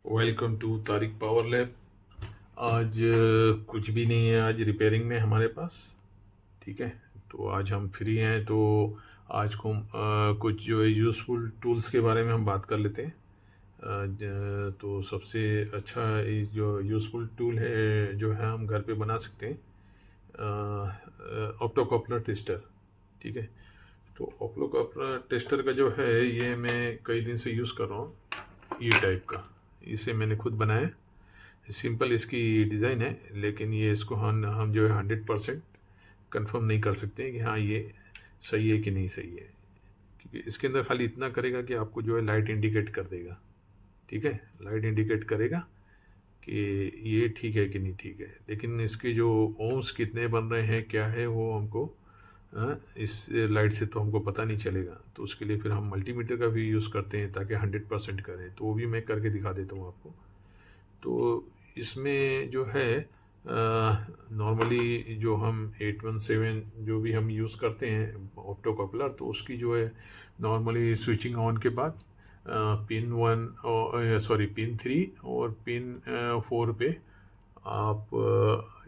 Welcome to Tariq power lab. आज कुछ भी नहीं है, आज रिपेयरिंग में हमारे पास। ठीक है, तो आज हम फ्री हैं, तो आज को कुछ जो है यूज़फुल टूल्स के बारे में हम बात कर लेते हैं। तो सबसे अच्छा ये जो यूज़फुल टूल है जो है हम घर पे बना सकते हैं, ऑप्टोकॉपलर टेस्टर। ठीक है, तो ऑप्टोकॉपलर टेस्टर का जो है ये मैं कई दिन से यूज़ कर रहा हूँ। ये टाइप का इसे मैंने खुद बनाया। सिंपल इसकी डिज़ाइन है, लेकिन ये इसको हम जो है 100% कंफर्म नहीं कर सकते हैं कि हाँ ये सही है कि नहीं सही है, क्योंकि इसके अंदर खाली इतना करेगा कि आपको जो है लाइट इंडिकेट कर देगा। ठीक है, लाइट इंडिकेट करेगा कि ये ठीक है कि नहीं ठीक है, लेकिन इसके जो ओम्स कितने बन रहे हैं क्या है वो हमको इस लाइट से तो हमको पता नहीं चलेगा। तो उसके लिए फिर हम मल्टीमीटर का भी यूज़ करते हैं ताकि 100% करें, तो वो भी मैं करके दिखा देता हूँ आपको। तो इसमें जो है नॉर्मली जो हम 817 जो भी हम यूज़ करते हैं ऑप्टो कपलर, तो उसकी जो है नॉर्मली स्विचिंग ऑन के बाद पिन 1 और पिन 3 और पिन 4 पे आप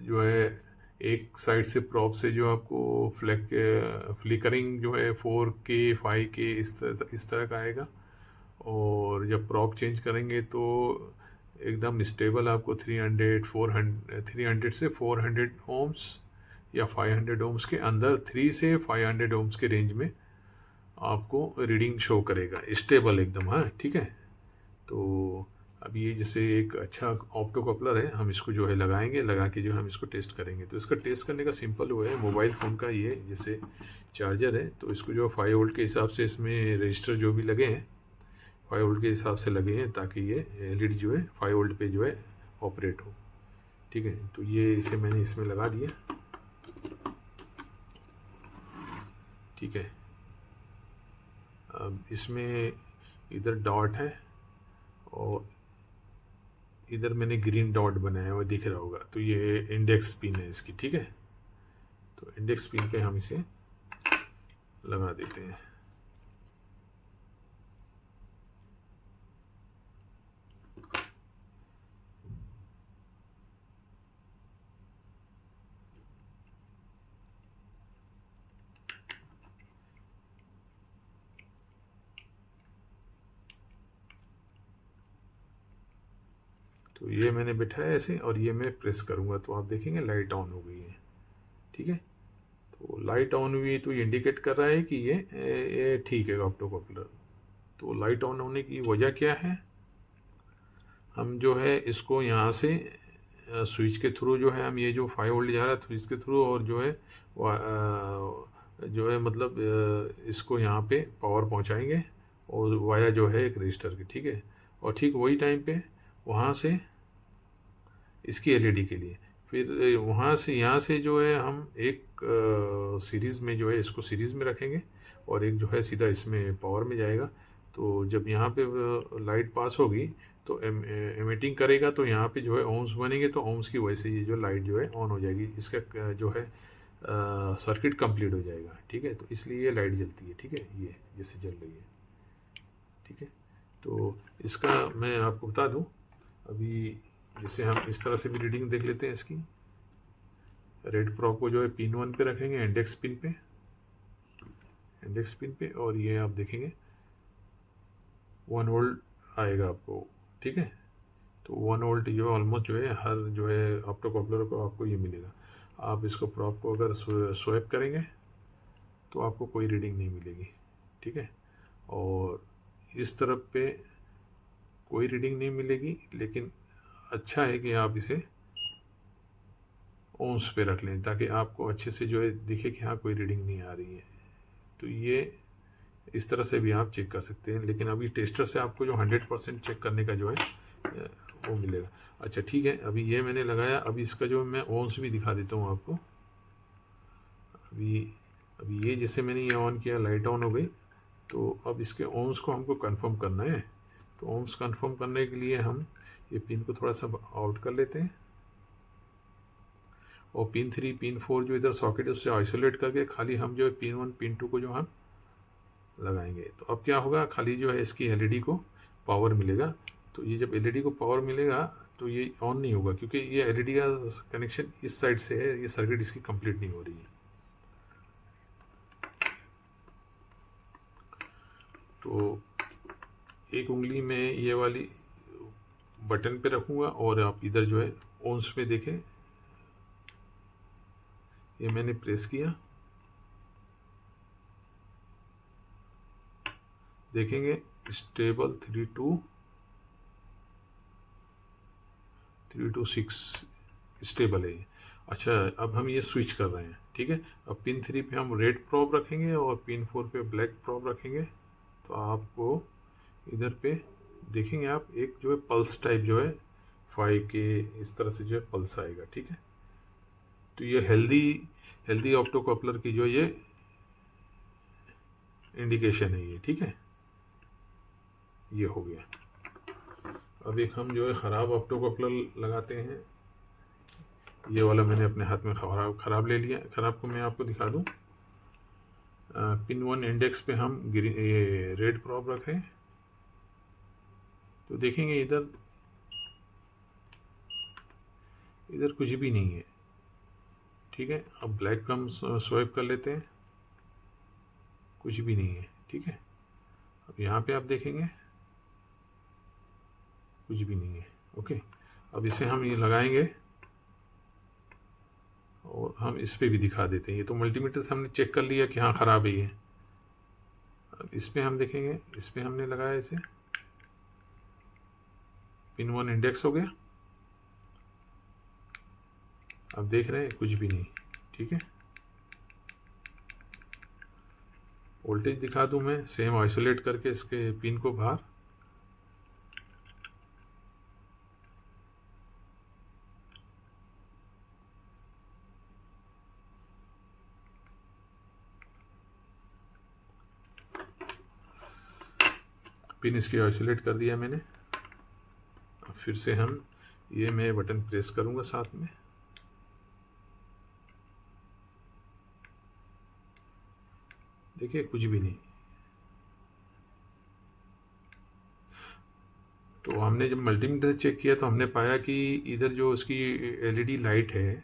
जो है एक साइड से प्रॉप से जो आपको फ्लिकरिंग जो है 4K 5K इस तरह का आएगा। और जब प्रॉप चेंज करेंगे तो एकदम स्टेबल आपको 300 से 400 ओम्स या 500 ओम्स के अंदर, 3 से 500 ओम्स के रेंज में आपको रीडिंग शो करेगा, स्टेबल एकदम। हाँ ठीक है, तो अब ये जैसे एक अच्छा ऑप्टो कपलर है, हम इसको जो है लगाएंगे, लगा के जो हम इसको टेस्ट करेंगे। तो इसका टेस्ट करने का सिंपल वो है, मोबाइल फ़ोन का ये जैसे चार्जर है, तो इसको जो 5 वोल्ट के हिसाब से इसमें रजिस्टर जो भी लगे हैं 5 वोल्ट के हिसाब से लगे हैं, ताकि ये एलईडी जो है 5 वोल्ट पे जो है ऑपरेट हो। ठीक है, तो ये इसे मैंने इसमें लगा दिया। ठीक है, अब इसमें इधर डॉट है और इधर मैंने ग्रीन डॉट बनाया हुआ दिख रहा होगा, तो ये इंडेक्स पिन है इसकी। ठीक है, तो इंडेक्स पिन पे हम इसे लगा देते हैं। तो ये मैंने बिठाया ऐसे, और ये मैं प्रेस करूँगा तो आप देखेंगे लाइट ऑन हो गई है। ठीक है, तो लाइट ऑन हुई तो ये इंडिकेट कर रहा है कि ये ठीक है ऑप्टो कपलर। तो लाइट ऑन होने की वजह क्या है, हम जो है इसको यहाँ से स्विच के थ्रू जो है हम ये जो 5 वोल्ट जा रहा है स्विच के थ्रू, और जो है जो है मतलब इसको यहाँ पे पावर पहुँचाएंगे, और वाया जो है एक रजिस्टर की। ठीक है, और ठीक वही टाइम पे वहाँ से इसकी एलईडी के लिए फिर वहाँ से यहाँ से जो है हम एक सीरीज़ में जो है इसको सीरीज़ में रखेंगे, और एक जो है सीधा इसमें पावर में जाएगा। तो जब यहाँ पे लाइट पास होगी तो एमिटिंग करेगा, तो यहाँ पे जो है ओम्स बनेंगे, तो ओम्स की वजह से ये जो लाइट जो है ऑन हो जाएगी, इसका जो है सर्किट कंप्लीट हो जाएगा। ठीक है, तो इसलिए ये लाइट जलती है। ठीक है, ये जैसे जल रही है। ठीक है, तो इसका मैं आपको बता दूं, अभी जैसे हम इस तरह से भी रीडिंग देख लेते हैं इसकी। रेड प्रॉप को जो है पिन 1 पे रखेंगे, इंडेक्स पिन पे, और ये आप देखेंगे 1 वोल्ट आएगा आपको। ठीक है, तो 1 वोल्ट जो ऑलमोस्ट जो है हर जो है ऑप्टो कपलर को आपको ये मिलेगा। आप इसको प्रॉप को अगर स्वैप करेंगे तो आपको कोई रीडिंग नहीं मिलेगी। ठीक है, और इस तरफ पे कोई रीडिंग नहीं मिलेगी, लेकिन अच्छा है कि आप इसे ओम्स पे रख लें ताकि आपको अच्छे से जो है दिखे कि हाँ कोई रीडिंग नहीं आ रही है। तो ये इस तरह से भी आप चेक कर सकते हैं, लेकिन अभी टेस्टर से आपको जो 100% चेक करने का जो है वो मिलेगा। अच्छा ठीक है, अभी ये मैंने लगाया, अभी इसका जो मैं ओम्स भी दिखा देता हूँ आपको। अभी ये जैसे मैंने ये ऑन किया, लाइट ऑन हो गई, तो अब इसके ओम्स को हमको कंफर्म करना है। तो ओम्स कंफर्म करने के लिए हम ये पिन को थोड़ा सा आउट कर लेते हैं, और पिन 3 पिन 4 जो इधर सॉकेट है उससे आइसोलेट करके खाली हम जो है पिन 1 पिन 2 को जो हम लगाएंगे। तो अब क्या होगा, खाली जो है इसकी एलईडी को पावर मिलेगा। तो ये जब एलईडी को पावर मिलेगा तो ये ऑन नहीं होगा, क्योंकि ये एलईडी का कनेक्शन इस साइड से है, ये सर्किट इसकी कंप्लीट नहीं हो रही है। तो एक उंगली में ये वाली बटन पे रखूँगा और आप इधर जो है ऑन्स पे देखें, ये मैंने प्रेस किया, देखेंगे स्टेबल 326 स्टेबल है। अच्छा, अब हम ये स्विच कर रहे हैं, ठीक है। अब पिन 3 पे हम रेड प्रॉब रखेंगे और पिन 4 पे ब्लैक प्रॉब रखेंगे। तो आपको इधर पे देखेंगे आप एक जो है पल्स टाइप जो है 5 के इस तरह से जो है पल्स आएगा, ठीक है। तो ये हेल्दी ऑप्टो कपलर की जो ये इंडिकेशन है ये, ठीक है। ये हो गया। अब एक हम जो है ख़राब ऑप्टो कपलर लगाते हैं। ये वाला मैंने अपने हाथ में ख़राब ले लिया। ख़राब को मैं आपको दिखा दूं। पिन 1 इंडेक्स पे हम ये रेड प्रॉब रखें तो देखेंगे इधर कुछ भी नहीं है, ठीक है। अब ब्लैक का हम स्वाइप कर लेते हैं, कुछ भी नहीं है, ठीक है। अब यहाँ पे आप देखेंगे कुछ भी नहीं है, ओके। अब इसे हम ये लगाएंगे और हम इस पे भी दिखा देते हैं। ये तो मल्टीमीटर से हमने चेक कर लिया कि हाँ ख़राब है ये। अब इस पे हम देखेंगे, इस पे हमने लगाया इसे, पिन 1 इंडेक्स हो गया। अब देख रहे हैं कुछ भी नहीं, ठीक है। वोल्टेज दिखा दूं मैं, सेम आइसोलेट करके इसके पिन को बाहर। पिन इसकी आइसोलेट कर दिया मैंने। अब फिर से हम ये मैं बटन प्रेस करूंगा साथ में, देखिए कुछ भी नहीं। तो हमने जब मल्टीमीटर से चेक किया तो हमने पाया कि इधर जो उसकी एलईडी लाइट है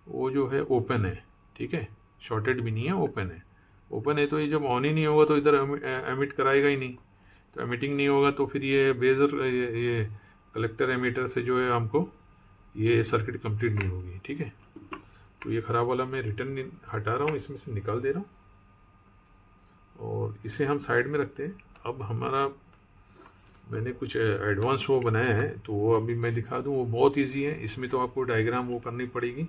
वो जो है ओपन है, ठीक है। शॉर्टेड भी नहीं है, ओपन है। ओपन है तो ये जब ऑन ही नहीं होगा तो इधर एमिट कराएगा ही नहीं। तो एमिटिंग नहीं होगा तो फिर ये बेजर ये कलेक्टर एमीटर से जो है हमको ये सर्किट कंप्लीट नहीं होगी, ठीक है। तो ये ख़राब वाला मैं रिटर्न हटा रहा हूँ, इसमें से निकाल दे रहा हूँ और इसे हम साइड में रखते हैं। अब हमारा मैंने कुछ एडवांस वो बनाया है तो वो अभी मैं दिखा दूँ। वो बहुत इजी है, इसमें तो आपको डायग्राम वो करनी पड़ेगी,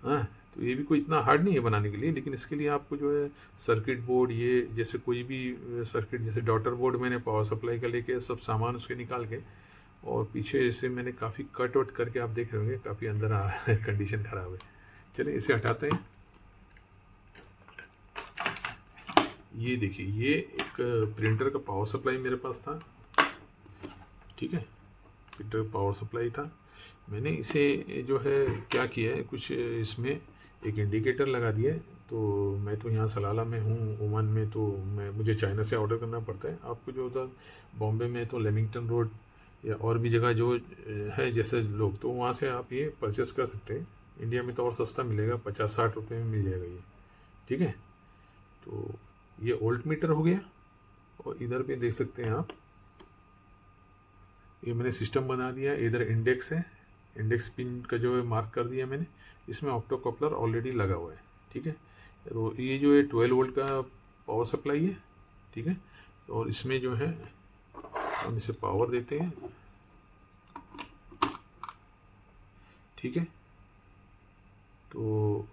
हाँ। तो ये भी कोई इतना हार्ड नहीं है बनाने के लिए, लेकिन इसके लिए आपको जो है सर्किट बोर्ड, ये जैसे कोई भी सर्किट, जैसे डॉटर बोर्ड मैंने पावर सप्लाई का लेके सब सामान उसके निकाल के, और पीछे इसे मैंने काफ़ी कट वट करके आप देख रहे होंगे काफ़ी अंदर आ कंडीशन ख़राब है। चलिए इसे हटाते हैं। ये देखिए, ये एक प्रिंटर का पावर सप्लाई मेरे पास था, ठीक है। प्रिंटर पावर सप्लाई था। मैंने इसे जो है क्या किया है, कुछ इसमें एक इंडिकेटर लगा दिया है। तो मैं तो यहाँ सलाला में हूँ, ओमान में, तो मुझे चाइना से ऑर्डर करना पड़ता है। आपको जो उधर बॉम्बे में तो लेमिंगटन रोड या और भी जगह जो है जैसे लोग, तो वहाँ से आप ये परचेस कर सकते हैं। इंडिया में तो और सस्ता मिलेगा, 50-60 रुपये में मिल जाएगा ये, ठीक है। तो ये वोल्ट मीटर हो गया और इधर पे देख सकते हैं आप, ये मैंने सिस्टम बना दिया। इधर इंडेक्स है, इंडेक्स पिन का जो है मार्क कर दिया मैंने। इसमें ऑप्टो कपलर ऑलरेडी लगा हुआ है, ठीक है। तो ये जो है 12 वोल्ट का पावर सप्लाई है, ठीक है। और इसमें जो है हम इसे पावर देते हैं, ठीक है। तो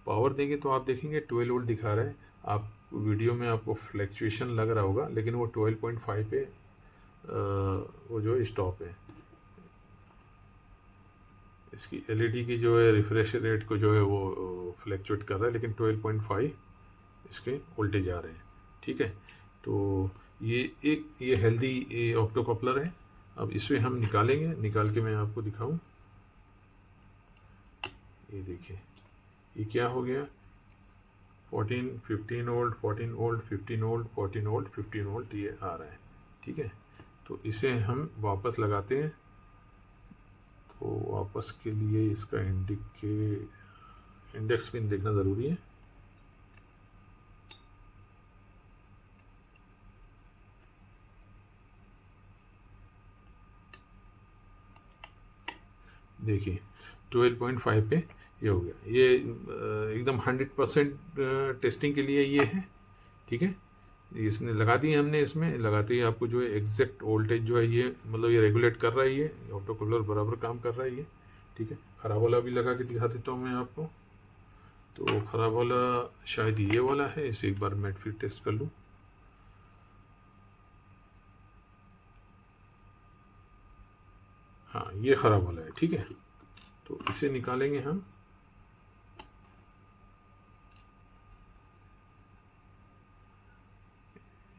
पावर देंगे तो आप देखेंगे 12 वोल्ट दिखा रहा है। आप वीडियो में आपको फ्लैक्चुएशन लग रहा होगा, लेकिन वो 12.5 पे वो जो है स्टॉप है। इसकी एलईडी की जो है रिफ्रेश रेट को जो है वो फ्लैक्चुएट कर रहा है, लेकिन 12.5 इसके वोल्टेज आ रहे हैं, ठीक है। तो ये हेल्दी ऑप्टो कपलर है। अब इसे हम निकालेंगे, निकाल के मैं आपको दिखाऊं। ये देखिए, ये क्या हो गया, 14, 15 volt, 14 volt, 15 volt, 14 volt, 15 volt ये आ रहा है, ठीक है। तो इसे हम वापस लगाते हैं। तो वापस के लिए इसका इंडेक्स पिन देखना ज़रूरी है। देखिए 12.5 पे ये हो गया। ये एकदम 100% टेस्टिंग के लिए ये है, ठीक है। इसने लगा दी हमने, इसमें लगाते ही आपको जो है एग्जैक्ट वोल्टेज जो है ये मतलब ये रेगुलेट कर रहा है, ये ऑटो कूलर बराबर काम कर रहा है ये, ठीक है। ख़राब वाला भी लगा के दिखा देता हूँ मैं आपको। तो ख़राब वाला शायद ये वाला है, इसे एक बार मैं फिर टेस्ट कर लूँ। हाँ ये ख़राब वाला है, ठीक है। तो इसे निकालेंगे हम।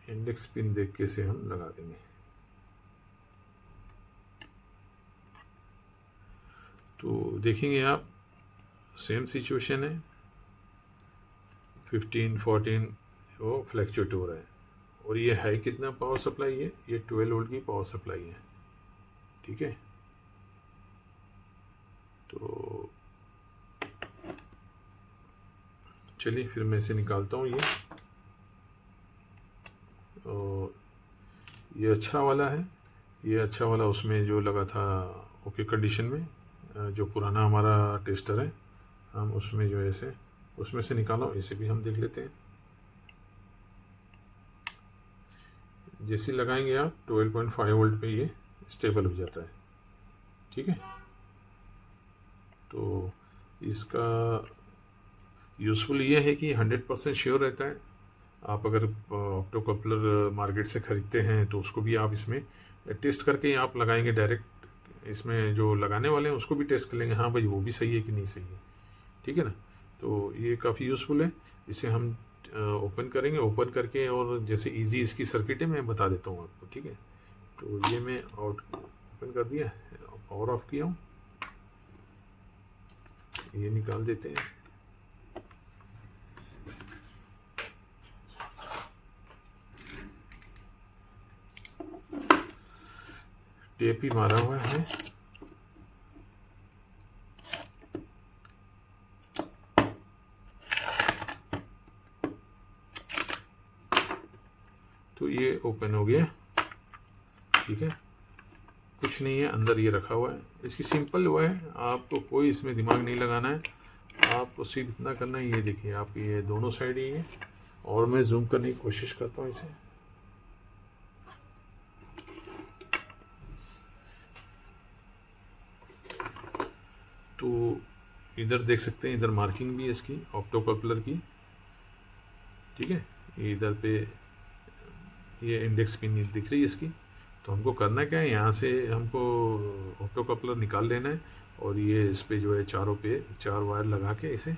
इंडेक्स पिन देख के से हम लगा देंगे। तो देखेंगे आप सेम सिचुएशन है, 15 14 वो फ्लैक्चुएट हो रहा है। और ये है कितना पावर सप्लाई है, ये 12 वोल्ट की पावर सप्लाई है, ठीक है। तो चलिए फिर मैं इसे निकालता हूँ। और ये अच्छा वाला है, ये अच्छा वाला उसमें जो लगा था ओके कंडीशन में, जो पुराना हमारा टेस्टर है हम उसमें जो है इसे उसमें से निकालो। इसे भी हम देख लेते हैं। जैसे लगाएंगे आप 12.5 वोल्ट पे ये स्टेबल हो जाता है, ठीक है। तो इसका यूज़फुल ये है कि 100% श्योर रहता है। आप अगर ऑप्टो कपलर मार्केट से ख़रीदते हैं तो उसको भी आप इसमें टेस्ट करके आप लगाएंगे डायरेक्ट। इसमें जो लगाने वाले हैं उसको भी टेस्ट कर लेंगे, हाँ भाई वो भी सही है कि नहीं सही है, ठीक है ना। तो ये काफ़ी यूज़फुल है। इसे हम ओपन करेंगे, ओपन करके और जैसे इजी इसकी सर्किट है मैं बता देता हूँ आपको, ठीक है। तो ये मैं ओपन कर दिया, पावर ऑफ किया हूँ, ये निकाल देते हैं। टेप ही मारा हुआ है। तो ये ओपन हो गया, ठीक है। कुछ नहीं है अंदर, ये रखा हुआ है। इसकी सिंपल वो है, आपको कोई इसमें दिमाग नहीं लगाना है। आपको सिर्फ इतना करना है, ये देखिए आप ये दोनों साइड ही है। और मैं जूम करने की कोशिश करता हूँ इसे। तो इधर देख सकते हैं, इधर मार्किंग भी है इसकी ऑप्टो कपलर की, ठीक है। इधर पे ये इंडेक्स पिन दिख रही है इसकी। तो हमको करना क्या है, यहाँ से हमको ऑप्टो कपलर निकाल लेना है और ये इस पे जो है चारों पे 4 वायर लगा के इसे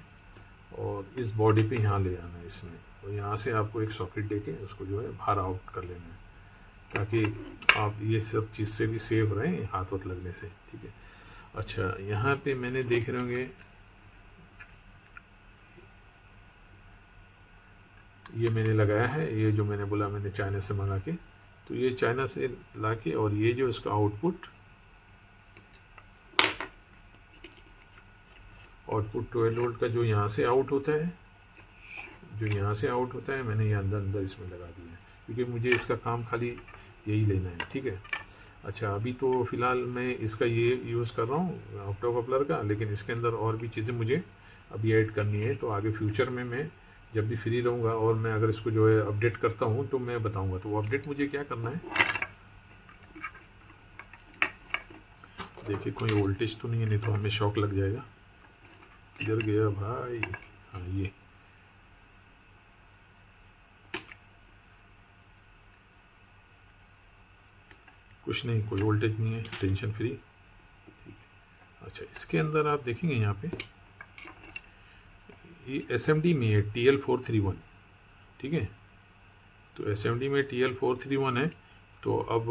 और इस बॉडी पे यहाँ ले आना है इसमें। और यहाँ से आपको एक सॉकेट दे के उसको जो है बाहर आउट कर लेना है, ताकि आप ये सब चीज़ से भी सेव रहें हाथ वाथ लगने से, ठीक है। अच्छा यहाँ पे मैंने देख रहे होंगे ये मैंने लगाया है, ये जो मैंने बोला मैंने चाइना से मंगा के। तो ये चाइना से ला के और ये जो इसका आउटपुट 12 वोल्ट का जो यहाँ से आउट होता है, मैंने ये अंदर इसमें लगा दिया है, क्योंकि मुझे इसका काम खाली यही लेना है, ठीक है। अच्छा अभी तो फ़िलहाल मैं इसका ये यूज़ कर रहा हूँ ऑप्टो कपलर का, लेकिन इसके अंदर और भी चीज़ें मुझे अभी ऐड करनी है। तो आगे फ्यूचर में मैं जब भी फ्री रहूँगा और मैं अगर इसको जो है अपडेट करता हूँ तो मैं बताऊँगा। तो वो अपडेट मुझे क्या करना है, देखिए कोई वोल्टेज तो नहीं है, नहीं तो हमें शॉक लग जाएगा। किधर गया भाई, हाँ ये कुछ नहीं, कोई वोल्टेज नहीं है, टेंशन फ्री, ठीक है। अच्छा इसके अंदर आप देखेंगे यहाँ पे ये SMD में है TL431, ठीक है। तो SMD में TL431 है। तो अब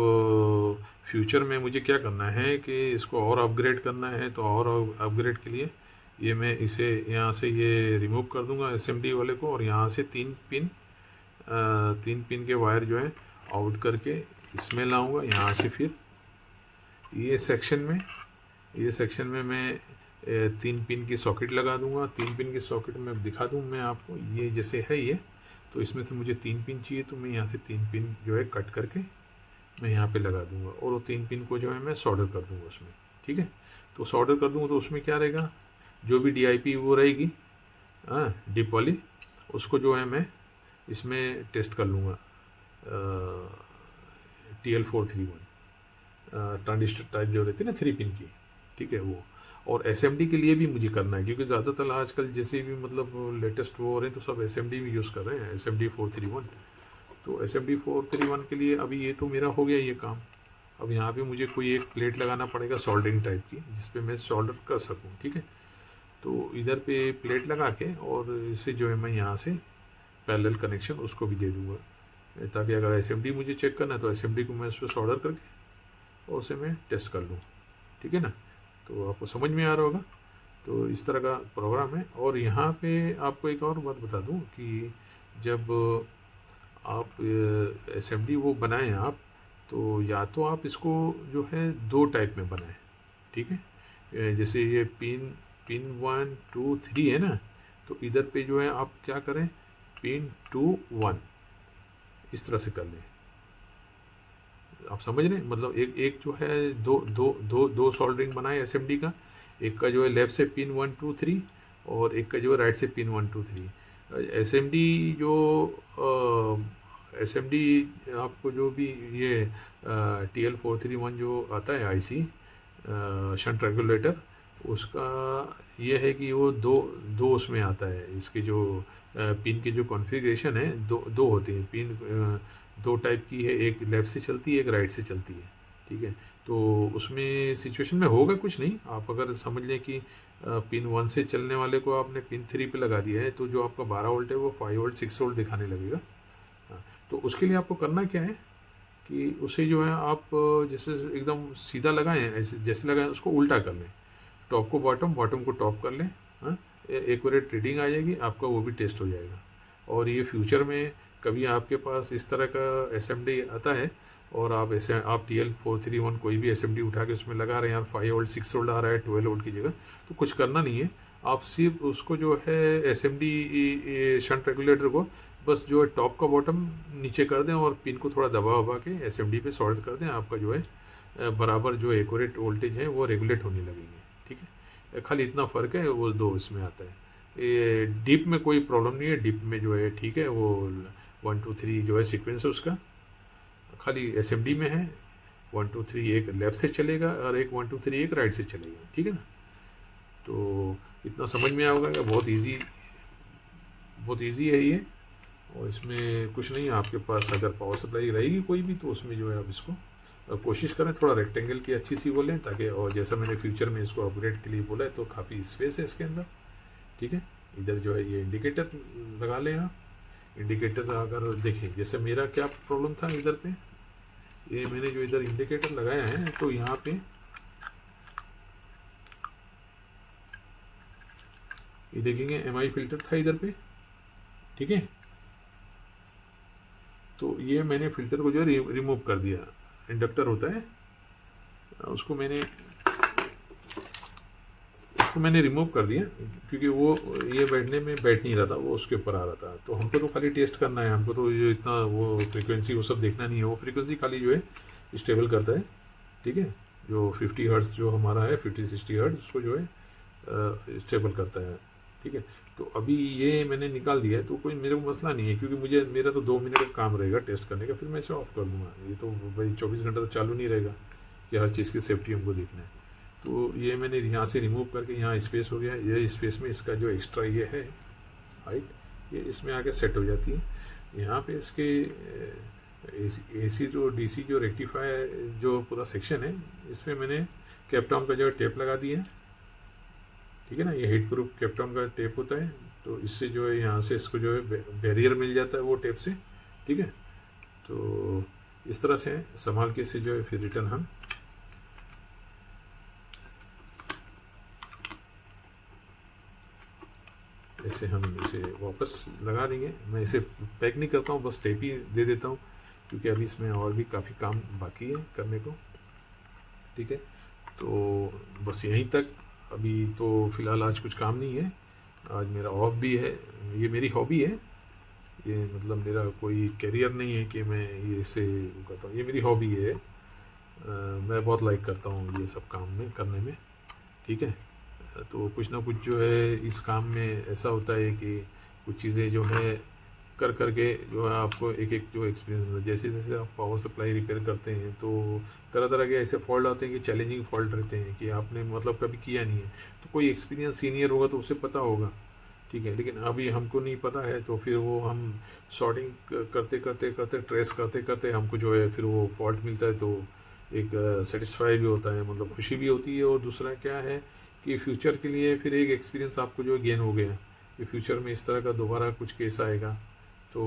फ्यूचर में मुझे क्या करना है कि इसको और अपग्रेड करना है। तो और अपग्रेड के लिए ये मैं इसे यहाँ से ये रिमूव कर दूँगा SMD वाले को, और यहाँ से 3 पिन के वायर जो है आउट करके इसमें लाऊंगा यहाँ से, फिर ये सेक्शन में मैं 3 पिन की सॉकेट लगा दूंगा। 3 पिन की सॉकेट में दिखा दूँ मैं आपको, ये जैसे है ये, तो इसमें से मुझे 3 पिन चाहिए, तो मैं यहाँ से 3 पिन जो है कट करके मैं यहाँ पे लगा दूंगा, और वो 3 पिन को जो है मैं सोल्डर कर दूंगा उसमें। ठीक है, तो सोल्डर कर दूंगा तो उसमें क्या रहेगा, जो भी DIP वो रहेगी डिप वाली, उसको जो है मैं इसमें टेस्ट कर लूँगा। TL431 ट्रांजिस्टर टाइप जो रहती है ना 3 पिन की, ठीक है वो। और SMD के लिए भी मुझे करना है, क्योंकि ज़्यादातर आजकल जैसे भी मतलब लेटेस्ट वो हो रहे हैं तो सब SMD में यूज़ कर रहे हैं, SMD 431। तो SMD 431 के लिए अभी ये तो मेरा हो गया ये काम। अब यहाँ पे मुझे कोई एक प्लेट लगाना पड़ेगा सोल्डरिंग टाइप की, जिस पे मैं सोल्डर कर सकूँ। ठीक है, तो इधर पे प्लेट लगा के और इसे जो है मैं यहाँ से पैरेलल कनेक्शन उसको भी दे दूँगा, ताकि अगर SMD मुझे चेक करना है तो SMD को मैं उस पर सोल्डर करके और उसे मैं टेस्ट कर लूँ। ठीक है ना, तो आपको समझ में आ रहा होगा। तो इस तरह का प्रोग्राम है। और यहाँ पे आपको एक और बात बता दूँ कि जब आप SMD वो बनाएं आप, तो या तो आप इसको जो है 2 टाइप में बनाएं। ठीक है, जैसे ये पिन 1 2 3 है ना, तो इधर पे जो है आप क्या करें, पिन 2 1 इस तरह से कर लें। आप समझ रहे हैं, मतलब एक जो है दो सोल्डरिंग बनाए SMD का, एक का जो है लेफ्ट से पिन 1 2 3 और एक का जो है राइट से पिन 1 2 3। SMD आपको जो भी ये TL431 जो आता है IC शंट रेगुलेटर, उसका ये है कि वो दो उसमें आता है। इसके जो पिन के जो कॉन्फ़िगरेशन है दो होती हैं पिन, 2 टाइप की है, एक लेफ़्ट से चलती है, एक राइट से चलती है। ठीक है, तो उसमें सिचुएशन में होगा कुछ नहीं, आप अगर समझ लें कि पिन 1 से चलने वाले को आपने पिन 3 पे लगा दिया है, तो जो आपका 12 वोल्ट है वो 5 वोल्ट 6 वोल्ट दिखाने लगेगा। तो उसके लिए आपको करना क्या है कि उसे जो है आप जैसे एकदम सीधा लगाएं, ऐसे जैसे लगाएं उसको उल्टा कर लें, टॉप को बॉटम, बॉटम को टॉप कर लें। एक बार रीडिंग आ जाएगी आपका, वो भी टेस्ट हो जाएगा। और ये फ्यूचर में कभी आपके पास इस तरह का SMD आता है और आप TL431 कोई भी SMD उठा के उसमें लगा रहे हैं, यार 5 वोल्ट 6 वोल्ट आ रहा है 12 वोल्ट की जगह, तो कुछ करना नहीं है। आप सिर्फ उसको जो है SMD शंट रेगुलेटर को बस जो है टॉप का बॉटम नीचे कर दें और पिन को थोड़ा दबा के SMD पे सॉल्ट कर दें, आपका जो है बराबर जो एक्यूरेट वोल्टेज है वो रेगुलेट होने लगेगी। ठीक है, खाली इतना फ़र्क है, वो 2 इसमें आता है। ये डीप में कोई प्रॉब्लम नहीं है, डीप में जो है ठीक है, वो 1 2 3 जो है सीक्वेंस है उसका, खाली SMD में है 1 2 3 एक लेफ़्ट से चलेगा और एक 1 2 3 एक राइट से चलेगा। ठीक है ना, तो इतना समझ में आएगा कि बहुत ईजी है ये। और इसमें कुछ नहीं है, आपके पास अगर पावर सप्लाई रहेगी कोई भी, तो उसमें जो है आप इसको कोशिश करें थोड़ा रेक्टेंगल की अच्छी सी बोलें, ताकि, और जैसा मैंने फ्यूचर में इसको अपग्रेड के लिए बोला है तो काफ़ी स्पेस है इसके अंदर। ठीक है, इधर जो है ये इंडिकेटर लगा लें आप। इंडिकेटर अगर देखें, जैसे मेरा क्या प्रॉब्लम था इधर पे, ये मैंने जो इधर इंडिकेटर लगाया है, तो यहाँ पे ये देखेंगे MI फिल्टर था इधर पे। ठीक है, तो ये मैंने फ़िल्टर को जो है रिमूव कर दिया। इंडक्टर होता है, उसको मैंने रिमूव कर दिया, क्योंकि वो ये बैठ नहीं रहा था, वो उसके ऊपर आ रहा था। तो हमको तो खाली टेस्ट करना है, हमको तो जो इतना वो फ्रीक्वेंसी वो सब देखना नहीं है, वो फ्रीक्वेंसी खाली जो है स्टेबल करता है। ठीक है, जो 50 हर्ट्ज़ जो हमारा है 50-60 हर्ट्ज़, उसको जो है स्टेबल करता है। ठीक है, तो अभी ये मैंने निकाल दिया है, तो कोई मेरे को मसला नहीं है, क्योंकि मेरा तो 2 मिनट का काम रहेगा टेस्ट करने का, फिर मैं इसे ऑफ कर दूँगा। ये तो भाई 24 घंटा तो चालू नहीं रहेगा कि हर चीज़ की सेफ्टी हमको देखना है। तो ये मैंने यहाँ से रिमूव करके यहाँ स्पेस हो गया, ये स्पेस में इसका जो एक्स्ट्रा ये है हाइट, ये इसमें आके सेट हो जाती है। यहाँ पे इसके AC जो DC जो रेक्टिफायर जो पूरा सेक्शन है, इसमें मैंने कैपटाउन का जो टेप लगा दिया है। ठीक है ना, ये हीट प्रूफ कैपटाउन का टेप होता है, तो इससे जो है यहाँ से इसको जो है बैरियर मिल जाता है वो टेप से। ठीक है, तो इस तरह से संभाल के इसे जो है फिर रिटर्न हम ऐसे हम इसे वापस लगा देंगे। मैं इसे पैक नहीं करता हूँ, बस टेप ही दे देता हूँ, क्योंकि अभी इसमें और भी काफ़ी काम बाकी है करने को। ठीक है, तो बस यहीं तक। अभी तो फ़िलहाल आज कुछ काम नहीं है, आज मेरा ऑफ भी है। ये मेरी हॉबी है, ये मतलब मेरा कोई करियर नहीं है कि मैं ये इसे करता हूँ, ये मेरी हॉबी है। मैं बहुत लाइक करता हूँ ये सब काम में करने में। ठीक है, तो कुछ ना कुछ जो है इस काम में ऐसा होता है कि कुछ चीज़ें जो है कर कर के जो है आपको एक एक जो एक्सपीरियंस मिलता है। जैसे जैसे आप पावर सप्लाई रिपेयर करते हैं तो तरह तरह के ऐसे फॉल्ट आते हैं कि चैलेंजिंग फॉल्ट रहते हैं कि आपने मतलब कभी किया नहीं है, तो कोई एक्सपीरियंस सीनियर होगा तो उसे पता होगा। ठीक है, लेकिन अभी हमको नहीं पता है, तो फिर वो हम सॉर्टिंग करते करते करते ट्रेस करते करते हमको जो है फिर वो फॉल्ट मिलता है, तो एक सेटिस्फाई भी होता है, मतलब खुशी भी होती है। और दूसरा क्या है कि फ्यूचर के लिए फिर एक एक्सपीरियंस आपको जो गेन हो गया कि फ्यूचर में इस तरह का दोबारा कुछ केस आएगा तो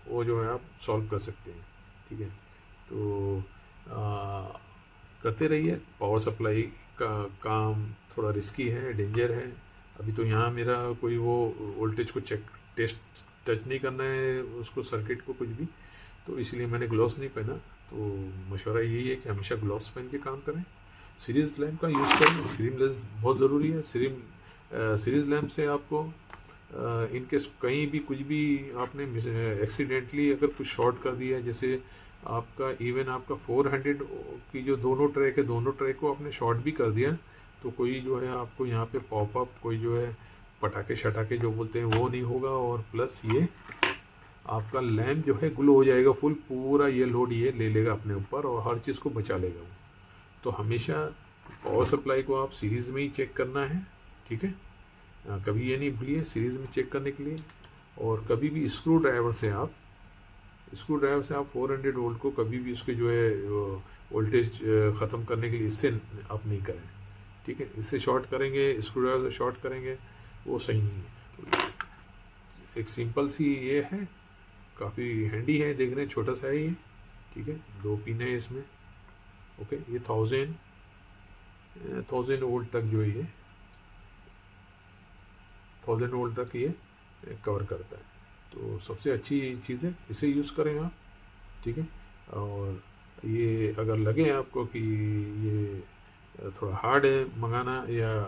वो जो है आप सॉल्व कर सकते हैं। ठीक है, तो करते रहिए। पावर सप्लाई का काम थोड़ा रिस्की है, डेंजर है। अभी तो यहाँ मेरा कोई वो वोल्टेज को टेस्ट टच नहीं करना है उसको, सर्किट को कुछ भी, तो इसलिए मैंने ग्लव्स नहीं पहना। तो मशवरा यही है कि हमेशा ग्लव्स पहन के काम करें, सीरीज़ लैम्प का यूज़ करें। सीरीज लैम्प बहुत ज़रूरी है। सीरीज़ लैम्प से आपको इनकेस कहीं भी कुछ भी आपने एक्सीडेंटली अगर कुछ शॉर्ट कर दिया, जैसे आपका इवन आपका 400 की जो दोनों ट्रैक है, दोनों ट्रैक को आपने शॉर्ट भी कर दिया, तो कोई जो है आपको यहाँ पे पॉपअप कोई जो है पटाखे शटाखे जो बोलते हैं वो नहीं होगा। और प्लस ये आपका लैम्प जो है ग्लो हो जाएगा फुल, पूरा ये लोड ये ले लेगा अपने ऊपर और हर चीज़ को बचा लेगा वो। तो हमेशा पावर सप्लाई को आप सीरीज़ में ही चेक करना है। ठीक है, कभी ये नहीं भूलिए सीरीज़ में चेक करने के लिए। और कभी भी स्क्रू ड्राइवर से आप 400 वोल्ट को कभी भी उसके जो है वोल्टेज ख़त्म करने के लिए इससे आप नहीं करें। ठीक है, इससे शॉर्ट करेंगे, स्क्रू ड्राइवर से शॉर्ट करेंगे, वो सही नहीं है। एक सिंपल सी ये है, काफ़ी हैंडी है, देख रहे हैं छोटा सा है ये। ठीक है, 2 पिन है इसमें। ओके, ये 1000 वोल्ट तक जो है ये 1000 वोल्ट तक ये कवर करता है। तो सबसे अच्छी चीज़ है, इसे यूज़ करें आप। ठीक है, और ये अगर लगे आपको कि ये थोड़ा हार्ड है मंगाना या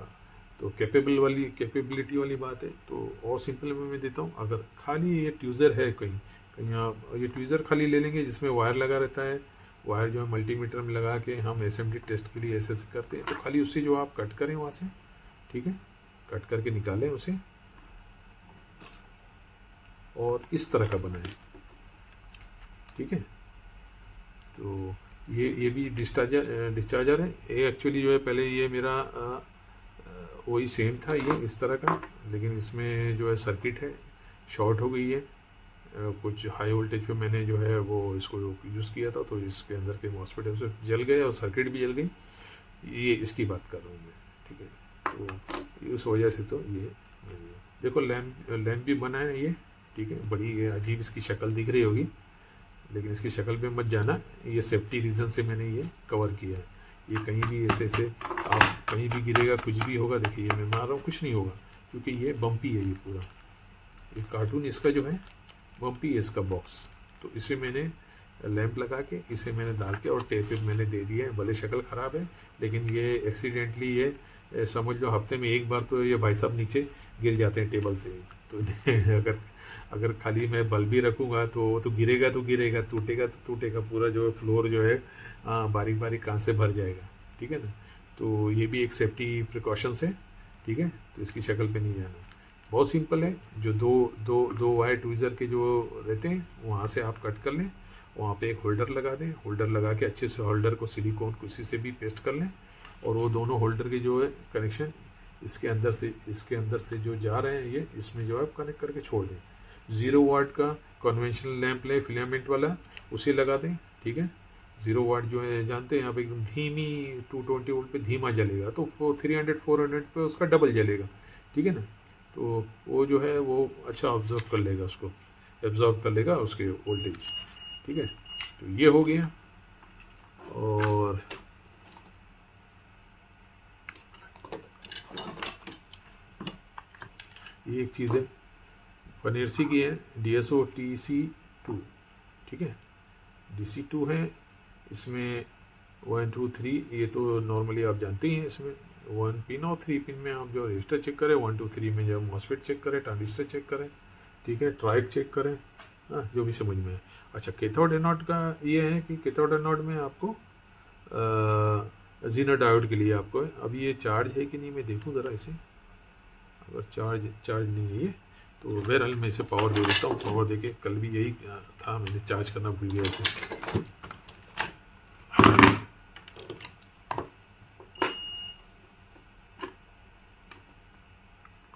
तो कैपेबिलिटी वाली बात है, तो और सिंपल में मैं देता हूँ। अगर खाली ये ट्यूज़र है कहीं कहीं आप ये ट्यूज़र खाली ले लेंगे जिसमें वायर लगा रहता है, वायर जो है मल्टीमीटर में लगा के हम एसएमडी टेस्ट के लिए ऐसे करते हैं, तो खाली उससे जो आप कट करें वहाँ से। ठीक है, कट करके निकालें उसे और इस तरह का बनाएं। ठीक है, तो ये भी डिस्चार्जर है। ये एक्चुअली जो है पहले ये मेरा वही सेम था ये इस तरह का, लेकिन इसमें जो है सर्किट है शॉर्ट हो गई है। कुछ हाई वोल्टेज पे मैंने जो है वो इसको यूज़ किया था, तो इसके अंदर के मॉसफेट से जल गए और सर्किट भी जल गई। ये इसकी बात कर रहा हूँ मैं। ठीक है, तो इस वजह से तो ये देखो लैम्प भी बना है ये। ठीक है, बड़ी अजीब इसकी शक्ल दिख रही होगी, लेकिन इसकी शक्ल पे मत जाना, ये सेफ्टी रीज़न से मैंने ये कवर किया है। ये कहीं भी ऐसे आप कहीं भी गिरेगा, कुछ भी होगा, देखिए मैं मार रहा हूँ, कुछ नहीं होगा, क्योंकि ये बम्पी है। ये पूरा ये कार्टून इसका जो है बम्पी है इसका बॉक्स। तो इसे मैंने लैंप लगा के इसे मैंने डाल के और टेप पे मैंने दे दिया है। भले शक्ल ख़राब है, लेकिन ये एक्सीडेंटली ये समझ लो हफ्ते में एक बार तो ये भाई साहब नीचे गिर जाते हैं टेबल से। तो अगर खाली मैं बल्ब भी रखूँगा तो गिरेगा तो गिरेगा, टूटेगा तो टूटेगा, पूरा जो है फ्लोर जो है बारीक बारीक कांच से भर जाएगा। ठीक है ना, तो ये भी एक सेफ्टी प्रिकॉशंस है। ठीक है, तो इसकी शक्ल पे नहीं जाना, बहुत सिंपल है। जो दो वायर ट्वीज़र के जो रहते हैं वहाँ से आप कट कर लें, वहाँ पे एक होल्डर लगा दें, होल्डर लगा के अच्छे से होल्डर को सिलिकॉन किसी से भी पेस्ट कर लें, और वो दोनों होल्डर के जो है कनेक्शन इसके अंदर से जो जा रहे हैं ये इसमें जो है कनेक्ट करके छोड़ दें। 0 वाट का कन्वेंशनल लैंप लें, फिलामेंट वाला, उसे लगा दें। ठीक है, 0 वाट जो है जानते हैं आप, एकदम धीमी 220 वोल्ट पे धीमा जलेगा, तो वो 300-400 पे उसका डबल जलेगा। ठीक है ना, तो वो जो है वो अच्छा ऑब्जर्व कर लेगा, उसको एब्जॉर्व कर लेगा उसके वोल्टेज। ठीक है, तो ये हो गया। और ये एक चीज़ है पनेरसी की है, DSO TC2। ठीक है, DC2 है, इसमें 1 2 3 ये तो नॉर्मली आप जानते ही हैं। इसमें 1 पिन और 3 पिन में आप जो रजिस्टर चेक करें, 1 2 3 में जो मॉसफेट चेक करें, ट्रांजिस्टर चेक करें, ठीक है, ट्राइक चेक करें, हाँ, जो भी समझ में है। अच्छा, कैथोड एनोड का ये है कि कैथोड एनोड में आपको जीनो डायोड के लिए आपको अब ये चार्ज है कि नहीं मैं देखूँ ज़रा इसे। अगर चार्ज नहीं है ये तो बहरहाल मैं इसे पावर दे देता हूँ। पावर देके कल भी यही था, मैंने चार्ज करना भूल गया इसे।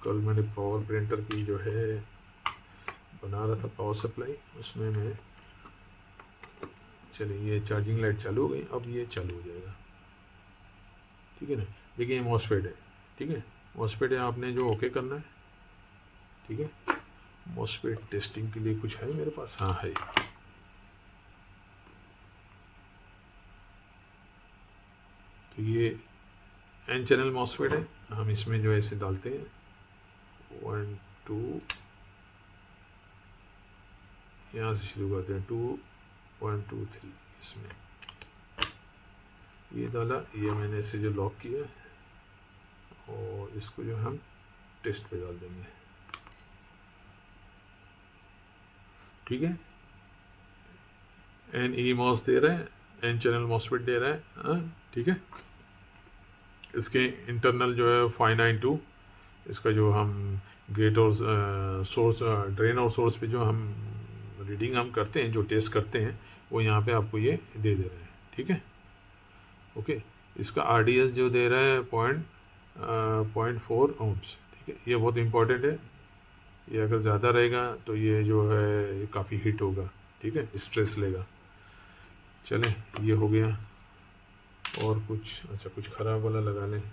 कल मैंने पावर प्रिंटर की जो है बना रहा था पावर सप्लाई, उसमें मैं, चलिए ये चार्जिंग लाइट चालू हो गई, अब ये चालू हो जाएगा, ठीक है ना। देखिए ये मॉसफेट है, ठीक है, मॉसफेट है, आपने जो ओके करना है, ठीक है। मॉसफेट टेस्टिंग के लिए कुछ है मेरे पास, हाँ है। तो ये एन चैनल मॉसफेट है, हम इसमें जो है इसे डालते हैं 1 2, यहाँ से शुरू करते हैं 2 1 2 3, इसमें ये डाला, ये मैंने इसे जो लॉक किया और इसको जो हम टेस्ट पे डाल देंगे, ठीक है। एन ई मॉस दे रहे हैं, एन चैनल मॉसफेट दे रहा है, ठीक है। इसके इंटरनल जो है 592, इसका जो हम गेट और सोर्स, ड्रेन और सोर्स पे जो हम रीडिंग हम करते हैं, जो टेस्ट करते हैं, वो यहाँ पे आपको ये दे रहे हैं, ठीक है, ओके। इसका RDS जो दे रहा है 0.4 ohms, ठीक है, ये बहुत इम्पोर्टेंट है। ये अगर ज़्यादा रहेगा तो ये जो है काफ़ी हीट होगा, ठीक है, स्ट्रेस लेगा। चलें, ये हो गया। और कुछ, अच्छा कुछ ख़राब वाला लगा लें।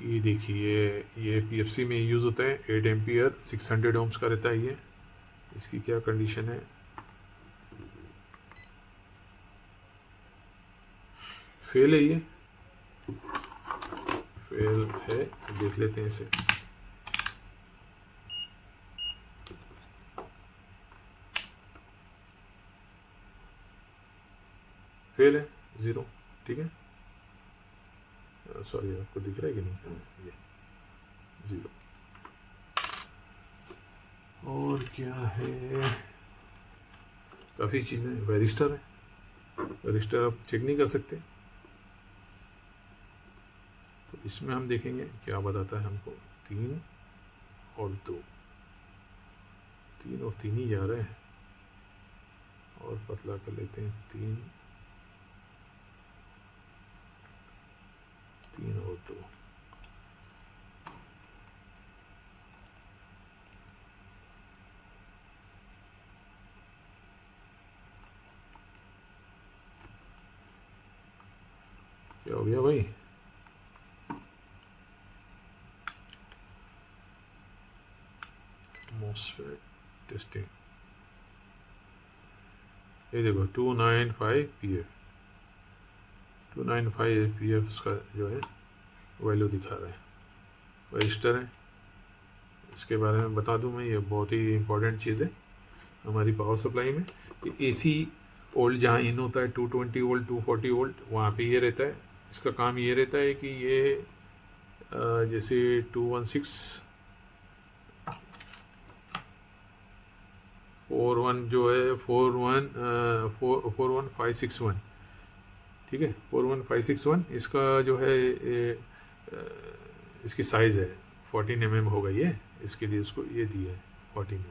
ये देखिए, ये PFC में यूज़ होता है, 8 एम्पियर 600 ohms का रहता है ये। इसकी क्या कंडीशन है, फेल है, ये फेल है, देख लेते हैं इसे। फेल है, 0, ठीक है। सॉरी, आपको दिख रहा है कि नहीं, ये 0। और क्या है, काफ़ी चीज़ें, वेरिस्टर है, वेरिस्टर आप चेक नहीं कर सकते। तो इसमें हम देखेंगे क्या बताता है हमको, 3 और 2, 3 और 3 ही जा रहे हैं, और पतला कर लेते हैं, 3 और 2। क्या हो गया भाई, मॉसफेट टेस्टिंग, ये देखो 295 PF, 295 PF उसका जो है वैल्यू दिखा रहा है। रजिस्टर है, इसके बारे में बता दूं मैं, ये बहुत ही इम्पोर्टेंट चीज़ है हमारी पावर सप्लाई में। AC वोल्ट जहाँ इन होता है 220 वोल्ट 240 वोल्ट, वहाँ पे ये रहता है। इसका काम ये रहता है कि ये जैसे 216 41 जो है 41561, ठीक है, 41561 इसका जो है इसकी साइज़ है 14 mm होगा ये, इसके लिए उसको ये दिया है 14 mm,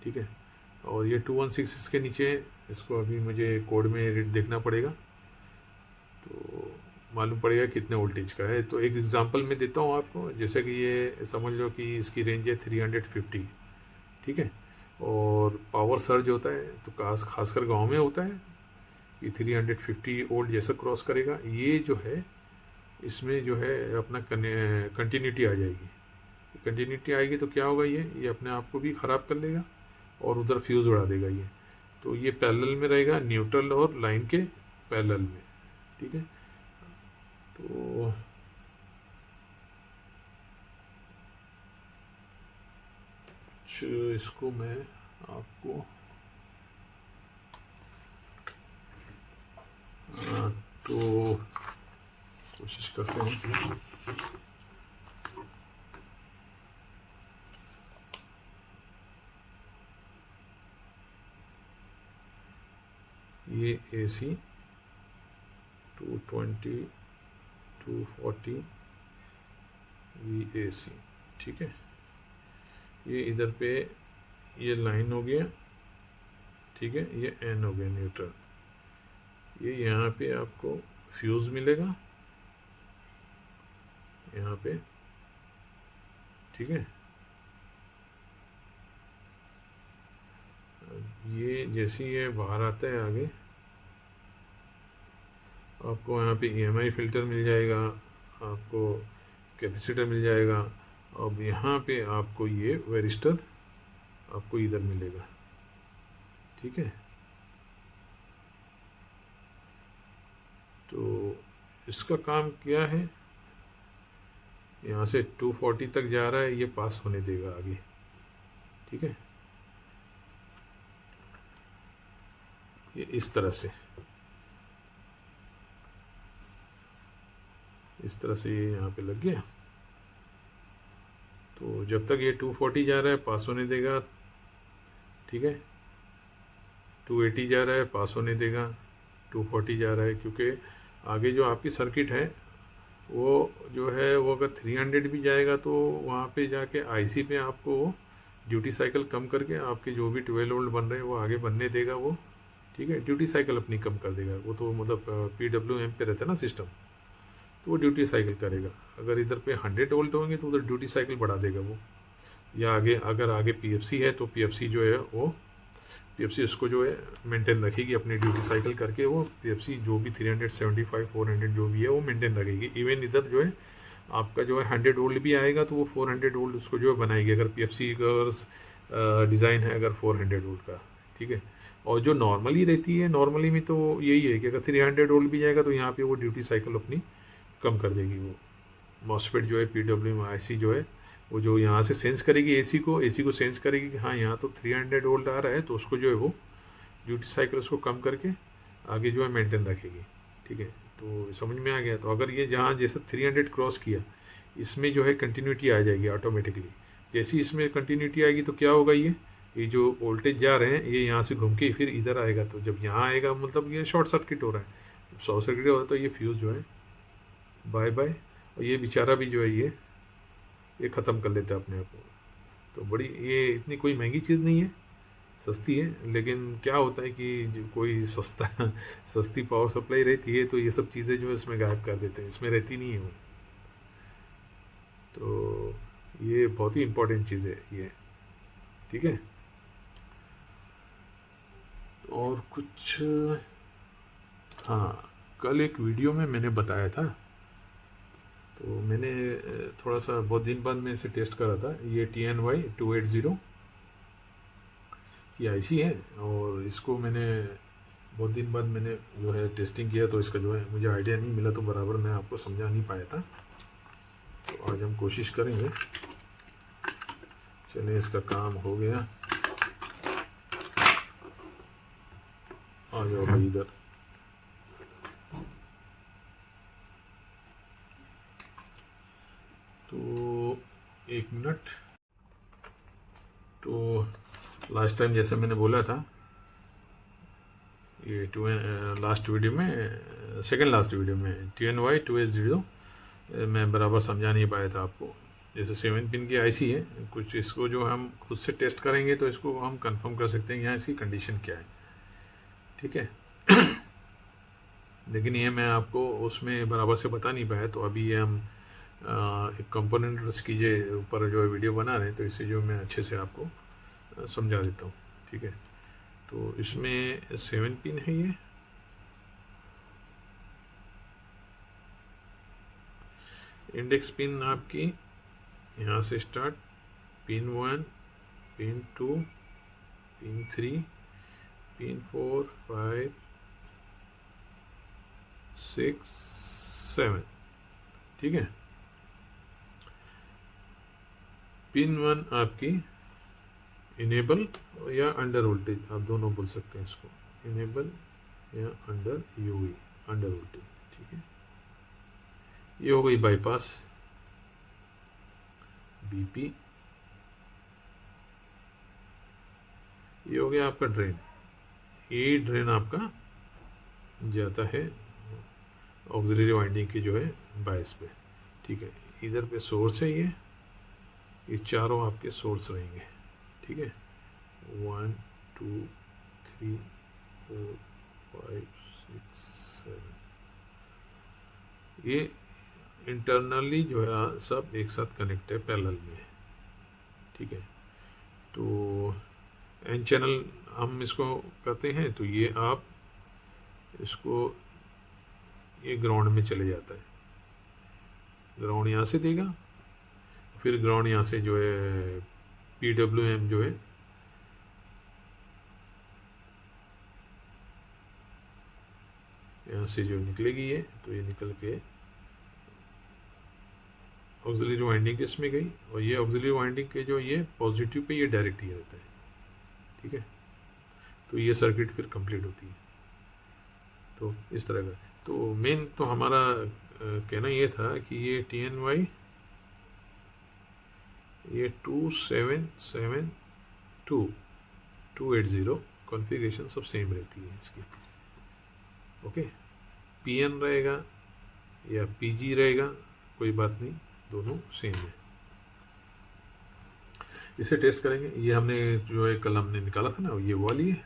ठीक है। और ये 216 इसके नीचे, इसको अभी मुझे कोड में रेट देखना पड़ेगा तो मालूम पड़ेगा कितने वोल्टेज का है। तो एक एग्जांपल मैं देता हूँ आपको, जैसे कि ये समझ लो कि इसकी रेंज है 350, ठीक है। और पावर सर्ज होता है तो खासकर गांव में होता है कि 350 वोल्ट जैसा क्रॉस करेगा, ये जो है इसमें जो है अपना कंटिन्यूटी आ जाएगी। कंटिन्यूटी आएगी तो क्या होगा, ये अपने आप को भी ख़राब कर लेगा और उधर फ्यूज़ उड़ा देगा ये। तो ये पैरेलल में रहेगा, न्यूट्रल और लाइन के पैरेलल में, ठीक है। तो इसको मैं आपको तो कोशिश करते हैं। ये AC 220 240 VAC, ठीक है। ये इधर पे ये लाइन हो गया, ठीक है। ये N हो गया न्यूट्रल। ये यहाँ पे आपको फ्यूज़ मिलेगा यहाँ पे, ठीक है। ये जैसे ये बाहर आता है आगे, आपको यहाँ पे EMI फ़िल्टर मिल जाएगा, आपको कैपेसिटर मिल जाएगा। अब यहाँ पे आपको ये वेरिस्टर आपको इधर मिलेगा, ठीक है। तो इसका काम क्या है, यहाँ से 240 तक जा रहा है, ये पास होने देगा आगे, ठीक है। ये इस तरह से ये यहाँ पे लग गया। तो जब तक ये 240 जा रहा है पास होने देगा, ठीक है। 280 जा रहा है पास होने देगा, 240 जा रहा है, क्योंकि आगे जो आपकी सर्किट है वो जो है वो अगर 300 भी जाएगा तो वहाँ पे जाके IC पे आपको ड्यूटी साइकिल कम करके आपके जो भी 12 वोल्ट बन रहे हैं वो आगे बनने देगा वो, ठीक है। ड्यूटी साइकिल अपनी कम कर देगा वो, तो मतलब PWM पे रहता है ना सिस्टम, तो वो ड्यूटी साइकिल करेगा। अगर इधर पे 100 वोल्ट होंगे तो उधर ड्यूटी साइकिल बढ़ा देगा वो, या आगे अगर आगे PFC है तो PFC जो है वो PFC उसको जो है मेंटेन रखेगी अपनी ड्यूटी साइकिल करके। वो PFC जो भी 375 400 जो भी है वो मेंटेन रखेगी। इवन इधर जो है आपका जो है 100 वोल्ट भी आएगा तो वो 400 वोल्ट उसको जो है बनाएगी, अगर PFC का डिज़ाइन है अगर 400 वोल्ट का, ठीक है। और जो नॉर्मली रहती है, नॉर्मली में तो यही है कि अगर 300 वोल्ट भी जाएगा तो यहाँ पे वो ड्यूटी साइकिल अपनी कम कर देगी। वो मॉसफेट जो है PWM IC जो है वो जो यहाँ से सेंस करेगी AC को सेंस करेगी कि हाँ यहाँ तो 300 वोल्ट आ रहा है, तो उसको जो है वो ड्यूटी साइकिल उसको कम करके आगे जो है मेंटेन रखेगी, ठीक है। तो समझ में आ गया। तो अगर ये जहाँ जैसे 300 क्रॉस किया, इसमें जो है कंटिन्यूटी आ जाएगी ऑटोमेटिकली। जैसे इसमें कंटिन्यूटी आएगी तो क्या होगा, ये जो वोल्टेज जा रहे हैं ये यहाँ से घूम के फिर इधर आएगा। तो जब यहाँ आएगा मतलब ये शॉर्ट सर्किट हो रहा है। जब शॉर्ट सर्किट हो रहा है तो ये फ्यूज़ जो है बाय बाय, और ये बेचारा भी जो है ये ख़त्म कर लेता है अपने आप को। तो बड़ी ये इतनी कोई महंगी चीज़ नहीं है, सस्ती है। लेकिन क्या होता है कि जो कोई सस्ती पावर सप्लाई रहती है तो ये सब चीज़ें जो है इसमें गायब कर देते हैं, इसमें रहती नहीं है वो। तो ये बहुत ही इम्पोर्टेंट चीज़ है ये, ठीक है। और कुछ, हाँ, कल एक वीडियो में मैंने बताया था, तो मैंने थोड़ा सा बहुत दिन बाद में इसे टेस्ट करा था। ये TNY 280 की IC है, और इसको मैंने बहुत दिन बाद मैंने जो है टेस्टिंग किया, तो इसका जो है मुझे आइडिया नहीं मिला, तो बराबर मैं आपको समझा नहीं पाया था। तो आज हम कोशिश करेंगे। चलिए, इसका काम हो गया। आ जाओ भाई इधर। तो 1 मिनट। तो लास्ट टाइम जैसे मैंने बोला था, ये लास्ट वीडियो में, सेकंड लास्ट वीडियो में TNY 280 मैं बराबर समझा नहीं पाया था आपको। जैसे 7 पिन की IC है, कुछ इसको जो हम खुद से टेस्ट करेंगे तो इसको हम कंफर्म कर सकते हैं यहाँ इसकी कंडीशन क्या है, ठीक है। लेकिन ये मैं आपको उसमें बराबर से बता नहीं पाया। तो अभी ये हम एक कंपोनेंट्स की जो ऊपर जो वीडियो बना रहे हैं, तो इसे जो मैं अच्छे से आपको समझा देता हूँ, ठीक है। तो इसमें 7 पिन है ये। इंडेक्स पिन आपकी यहाँ से start, pin 1, pin 2, pin 3, pin 4, 5, 6, 7, ठीक है। पिन 1 आपकी इनेबल या अंडर वोल्टेज, आप दोनों बोल सकते हैं इसको, इनेबल या अंडर UV, अंडर वोल्टेज, ठीक है। ये हो गई बाईपास BP, ये हो गया आपका ड्रेन। ये ड्रेन आपका जाता है ऑक्सिलरी वाइंडिंग की जो है बायस पे, ठीक है। इधर पे सोर्स है, ये चारों आपके सोर्स रहेंगे, ठीक है। 1 2 3 4 5 6 7, ये इंटरनली जो है सब एक साथ कनेक्ट है पैरेलल में, ठीक है। तो एन चैनल हम इसको करते हैं, तो ये आप इसको, ये ग्राउंड में चले जाता है, ग्राउंड यहाँ से देगा, फिर ग्राउंड यहाँ से जो है PWM जो है यहाँ से जो निकलेगी ये, तो ये निकल के ऑक्सिलरी वाइंडिंग के इसमें गई, और ये ऑक्सिलरी वाइंडिंग के जो ये पॉजिटिव पे ये डायरेक्ट ही रहता है, ठीक है। तो ये सर्किट फिर कंप्लीट होती है। तो इस तरह का, तो मेन तो हमारा कहना ये था कि ये TNY ये 2772280 कॉन्फ़िगरेशन सब सेम रहती है इसकी, ओके। PN रहेगा या PG रहेगा, कोई बात नहीं, दोनों सेम है। इसे टेस्ट करेंगे। ये हमने जो है कल हमने निकाला था ना, ये वाली है,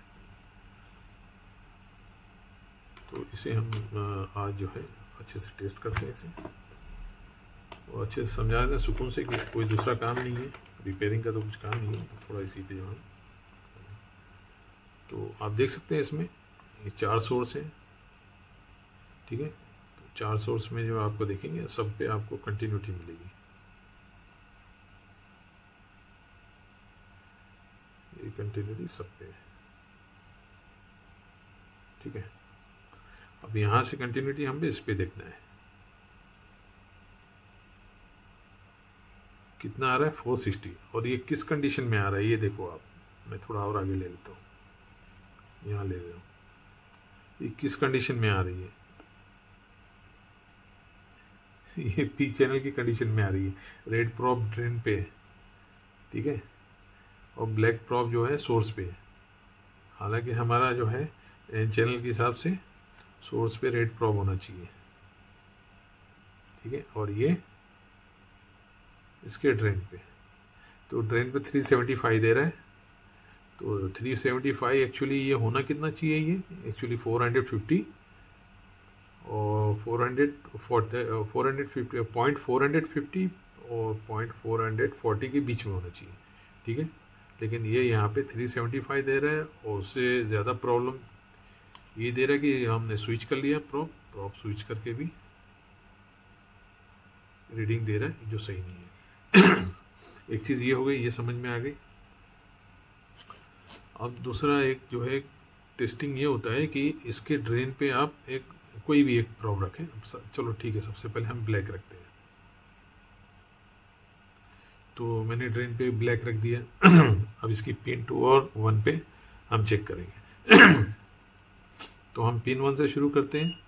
तो इसे हम आज जो है अच्छे से टेस्ट करते हैं इसे, और अच्छे से समझा दें सुकून से कि कोई दूसरा काम नहीं है, रिपेयरिंग का तो कुछ काम नहीं है, तो थोड़ा इसी पे जो है। तो आप देख सकते हैं इसमें ये 4 सोर्स है, ठीक है। तो 4 सोर्स में जो आपको देखेंगे सब पे आपको कंटिन्यूटी मिलेगी, ये कंटिन्यूटी सब पे है, ठीक है। अब यहाँ से कंटिन्यूटी हमें इस पे देखना है, कितना आ रहा है 460, और ये किस कंडीशन में आ रहा है ये देखो आप। मैं थोड़ा और आगे ले लेता हूँ, यहाँ ले रहा हूँ, ये किस कंडीशन में आ रही है, ये P चैनल की कंडीशन में आ रही है, रेड प्रॉप ड्रेन पे है, ठीक है, और ब्लैक प्रॉप जो है सोर्स पे है। हालांकि हमारा जो है N चैनल के हिसाब से सोर्स पे रेड प्रॉप होना चाहिए, ठीक है, और ये इसके ड्रेन पे, तो ड्रेन पे 375 दे रहा है, तो 375 एक्चुअली ये होना कितना चाहिए, ये एक्चुअली 450 और 450 .450 और .440 के बीच में होना चाहिए, ठीक है। लेकिन ये यहाँ पे 375 दे रहा है, और उससे ज़्यादा प्रॉब्लम ये दे रहा है कि हमने स्विच कर लिया, प्रॉप स्विच करके भी रीडिंग दे रहा है जो सही नहीं है। एक चीज़ ये हो गई, ये समझ में आ गई। अब दूसरा एक जो है टेस्टिंग ये होता है कि इसके ड्रेन पे आप एक कोई भी एक प्रॉप रखें। चलो ठीक है, सबसे पहले हम ब्लैक रखते हैं, तो मैंने ड्रेन पे ब्लैक रख दिया। अब इसकी पिन 2 और 1 पे हम चेक करेंगे। तो हम पिन 1 से शुरू करते हैं।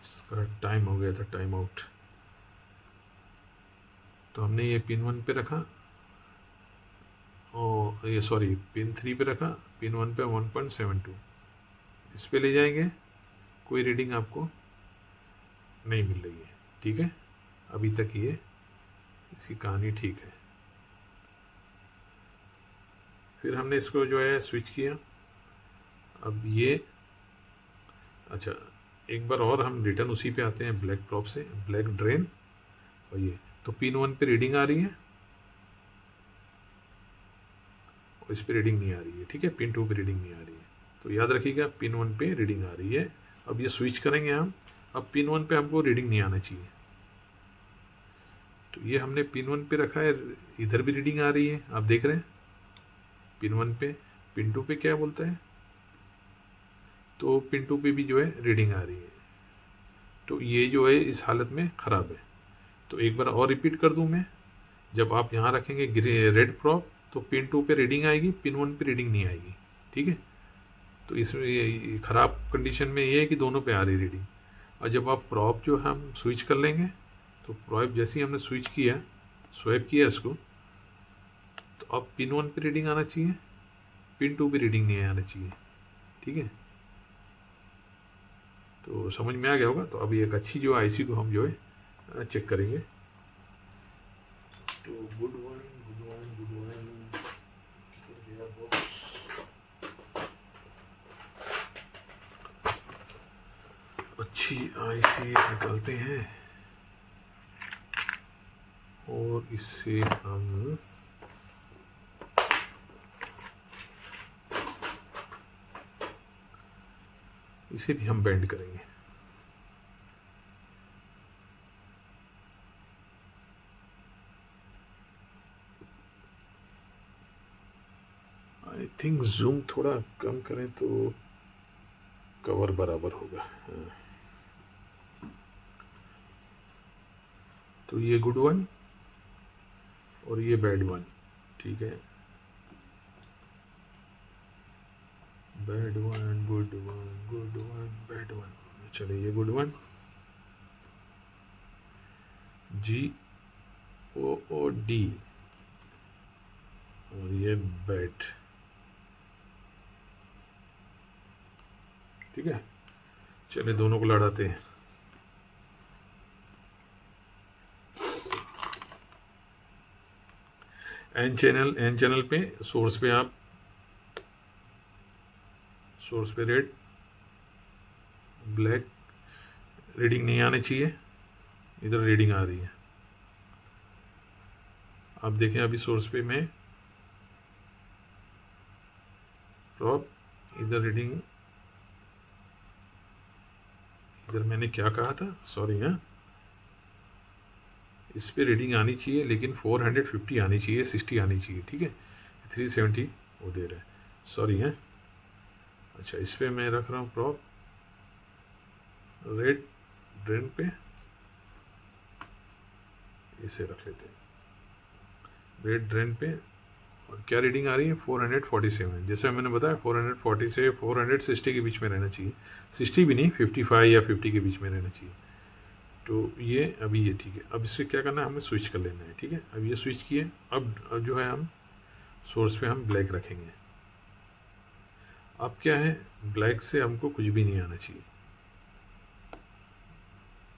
इसका टाइम हो गया था, टाइम आउट। तो हमने ये पिन 1 पे रखा, और ये सॉरी पिन 3 पे रखा, पिन 1 पे 1.72 इस पे ले जाएंगे, कोई रीडिंग आपको नहीं मिल रही है, ठीक है। अभी तक ये इसकी कहानी ठीक है। फिर हमने इसको जो है स्विच किया। अब ये अच्छा, एक बार और हम रिटर्न उसी पे आते हैं, ब्लैक प्रॉप से, ब्लैक ड्रेन, और ये तो पिन 1 पे रीडिंग आ रही है और इस पे रीडिंग नहीं आ रही है, ठीक है। पिन 2 पे रीडिंग नहीं आ रही है, तो याद रखिएगा पिन 1 पे रीडिंग आ रही है। अब ये स्विच करेंगे हम, अब पिन 1 पे हमको रीडिंग नहीं आना चाहिए, तो ये हमने पिन 1 पे रखा है, इधर भी रीडिंग आ रही है, आप देख रहे हैं पिन 1 पे। पिन 2 पे क्या बोलता है, तो पिन 2 पे भी जो है रीडिंग आ रही है, तो ये जो है इस हालत में ख़राब है। तो एक बार और रिपीट कर दूं मैं, जब आप यहाँ रखेंगे रेड प्रॉप तो पिन 2 पे रीडिंग आएगी, पिन 1 पे रीडिंग नहीं आएगी, ठीक है। तो इसमें ये ख़राब कंडीशन में ये है कि दोनों पे आ रही रीडिंग। और जब आप प्रॉप जो हम स्विच कर लेंगे, तो प्रॉप जैसे ही हमने स्विच किया, स्वैप किया इसको, तो अब पिन 1 पे रीडिंग आना चाहिए, पिन 2 पे रीडिंग नहीं आना चाहिए, ठीक है। तो समझ में आ गया होगा। तो अभी एक अच्छी जो आईसी को हम जो है चेक करेंगे। तो गुड वन, अच्छी आईसी निकालते हैं और इससे हम इसे भी हम बेंड करेंगे। आई थिंक जूम थोड़ा कम करें तो कवर बराबर होगा। हाँ। तो ये गुड वन और ये बैड वन, ठीक है। Bad one, good one, good one, bad one. चलिए ये गुड वन, GOOD, और ये बैड, ठीक है। चलिए दोनों को लड़ाते हैं। एन चैनल पे सोर्स पे रेड ब्लैक, रीडिंग नहीं आनी चाहिए, इधर रीडिंग आ रही है। आप देखें अभी सोर्स पे में प्रॉप, इधर रीडिंग, इधर मैंने क्या कहा था, सॉरी, हाँ, इस पे रीडिंग आनी चाहिए लेकिन 450 आनी चाहिए, 60 आनी चाहिए, ठीक है। 370 वो दे रहा है, सॉरी, है। अच्छा, इस पे मैं रख रहा हूँ प्रॉप रेड ड्रेन पे, इसे रख लेते हैं रेड ड्रेन पे। और क्या रीडिंग आ रही है, 447। जैसे मैंने बताया 440 से 460 के बीच में रहना चाहिए, 60 भी नहीं, 55 या 50 के बीच में रहना चाहिए। तो ये अभी ये ठीक है। अब इससे क्या करना है, हमें स्विच कर लेना है, ठीक है। अब ये स्विच किए, अब जो है हम सोर्स पे हम ब्लैक रखेंगे। अब क्या है, ब्लैक से हमको कुछ भी नहीं आना चाहिए,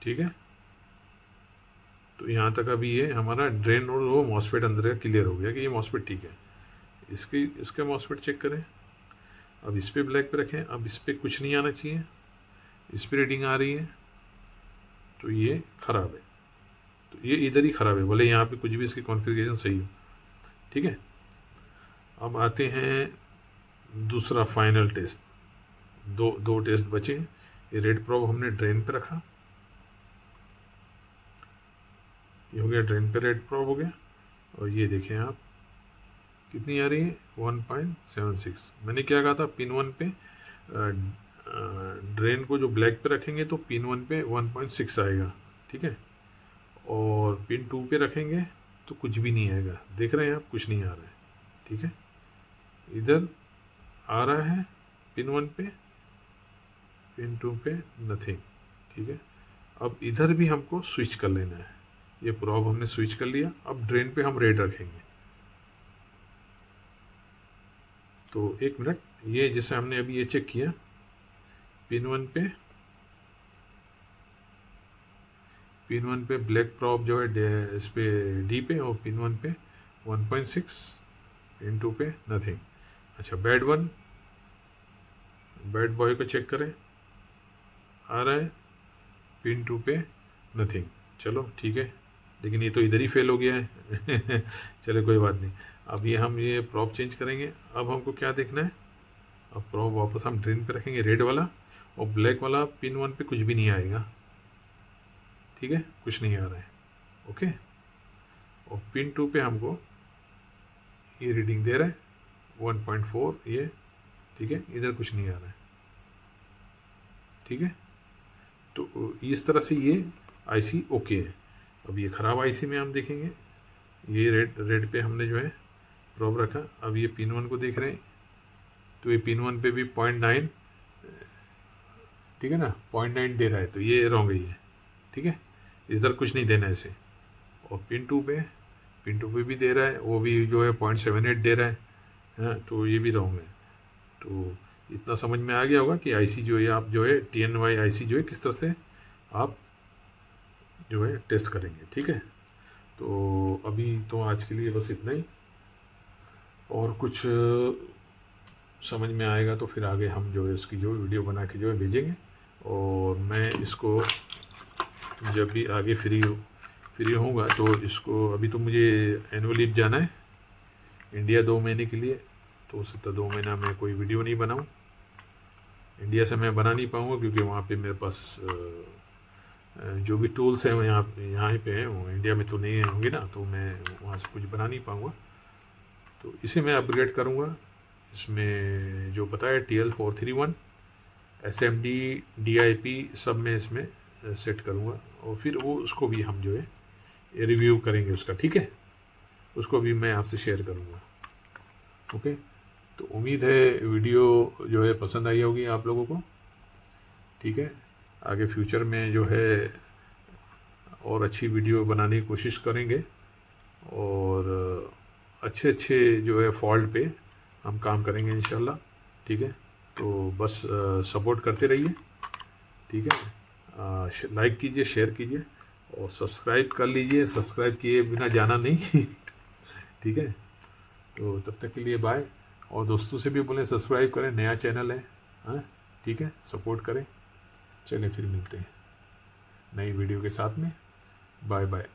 ठीक है। तो यहाँ तक अभी ये हमारा ड्रेन और वो मॉसफेट अंदर का क्लियर हो गया कि ये मॉसफेट ठीक है। इसका मॉसफेट चेक करें। अब इस पर ब्लैक पे रखें, अब इस पर कुछ नहीं आना चाहिए, इस पर रीडिंग आ रही है, तो ये ख़राब है। तो ये इधर ही ख़राब है, भले यहाँ पे कुछ भी इसकी कॉन्फ़िगरेशन सही हो, ठीक है। अब आते हैं दूसरा फाइनल टेस्ट। दो टेस्ट बचे। ये रेड प्रॉब हमने ड्रेन पे रखा, ये हो गया ड्रेन पे रेड प्रॉब हो गया। और ये देखें आप कितनी आ रही है, 1.76। मैंने क्या कहा था, पिन 1 पे ड्रेन को जो ब्लैक पे रखेंगे तो पिन 1 पे 1.6 आएगा, ठीक है। और पिन 2 पे रखेंगे तो कुछ भी नहीं आएगा, देख रहे हैं आप, कुछ नहीं आ रहा है, ठीक है। इधर आ रहा है पिन 1 पे, पिन 2 पे नथिंग, ठीक है। अब इधर भी हमको स्विच कर लेना है। ये प्रॉब हमने स्विच कर लिया, अब ड्रेन पे हम रेड रखेंगे। तो एक मिनट, ये जैसे हमने अभी ये चेक किया, पिन 1 पे ब्लैक प्रॉब जो है इस पे डी पे, और पिन 1 पे 1.6, पिन 2 पे नथिंग। अच्छा, बैड बॉय को चेक करें, आ रहा है पिन 2 पे नथिंग, चलो ठीक है। लेकिन ये तो इधर ही फेल हो गया है चलो कोई बात नहीं। अब ये हम ये प्रॉप चेंज करेंगे। अब हमको क्या देखना है, अब प्रॉप वापस हम ड्रेन पे रखेंगे रेड वाला, और ब्लैक वाला पिन 1 पे कुछ भी नहीं आएगा, ठीक है, कुछ नहीं आ रहा है, ओके। और पिन 2 पे हमको ये रीडिंग दे रहा है 1.4, ये ठीक है, इधर कुछ नहीं आ रहा है, ठीक है। तो इस तरह से ये आईसी ओके है। अब ये ख़राब आईसी में हम देखेंगे, ये रेड पे हमने जो है प्रोब रखा। अब ये पिन 1 को देख रहे हैं, तो ये पिन 1 पे भी 0.9, ठीक है ना, 0.9 दे रहा है, तो ये रॉन्ग ही है, ठीक है, इधर कुछ नहीं देना है इसे। और पिन 2 पे भी दे रहा है, वो भी जो है 0.78 दे रहा है, हाँ, तो ये भी रॉन्ग है। तो इतना समझ में आ गया होगा कि आईसी जो है आप जो है TNY आईसी जो है किस तरह से आप जो है टेस्ट करेंगे, ठीक है। तो अभी तो आज के लिए बस इतना ही, और कुछ समझ में आएगा तो फिर आगे हम जो है उसकी जो वीडियो बना के जो है भेजेंगे। और मैं इसको जब भी आगे फ्री होऊंगा तो इसको, अभी तो मुझे एनुअल लीव जाना है इंडिया 2 महीने के लिए, तो हो सकता 2 महीना मैं कोई वीडियो नहीं बनाऊं। इंडिया से मैं बना नहीं पाऊंगा क्योंकि वहाँ पे मेरे पास जो भी टूल्स हैं वो यहाँ ही पे हैं, वो इंडिया में तो नहीं होंगे ना, तो मैं वहाँ से कुछ बना नहीं पाऊंगा। तो इसे मैं अपग्रेड करूँगा, इसमें जो पता है TL431 SMD DIP सब में इसमें सेट करूँगा, और फिर वो उसको भी हम जो है रिव्यू करेंगे उसका, ठीक है, उसको भी मैं आपसे शेयर करूँगा। ओके, तो उम्मीद है वीडियो जो है पसंद आई होगी आप लोगों को, ठीक है। आगे फ्यूचर में जो है और अच्छी वीडियो बनाने की कोशिश करेंगे, और अच्छे जो है फॉल्ट पे हम काम करेंगे इंशाल्लाह, ठीक है। तो बस सपोर्ट करते रहिए, ठीक है। लाइक कीजिए, शेयर कीजिए, और सब्सक्राइब कर लीजिए, सब्सक्राइब किए बिना जाना नहीं ठीक है। तो तब तक के लिए बाय, और दोस्तों से भी बोलें सब्सक्राइब करें, नया चैनल है, हाँ, ठीक है, सपोर्ट करें। चलिए फिर मिलते हैं नई वीडियो के साथ में, बाय बाय।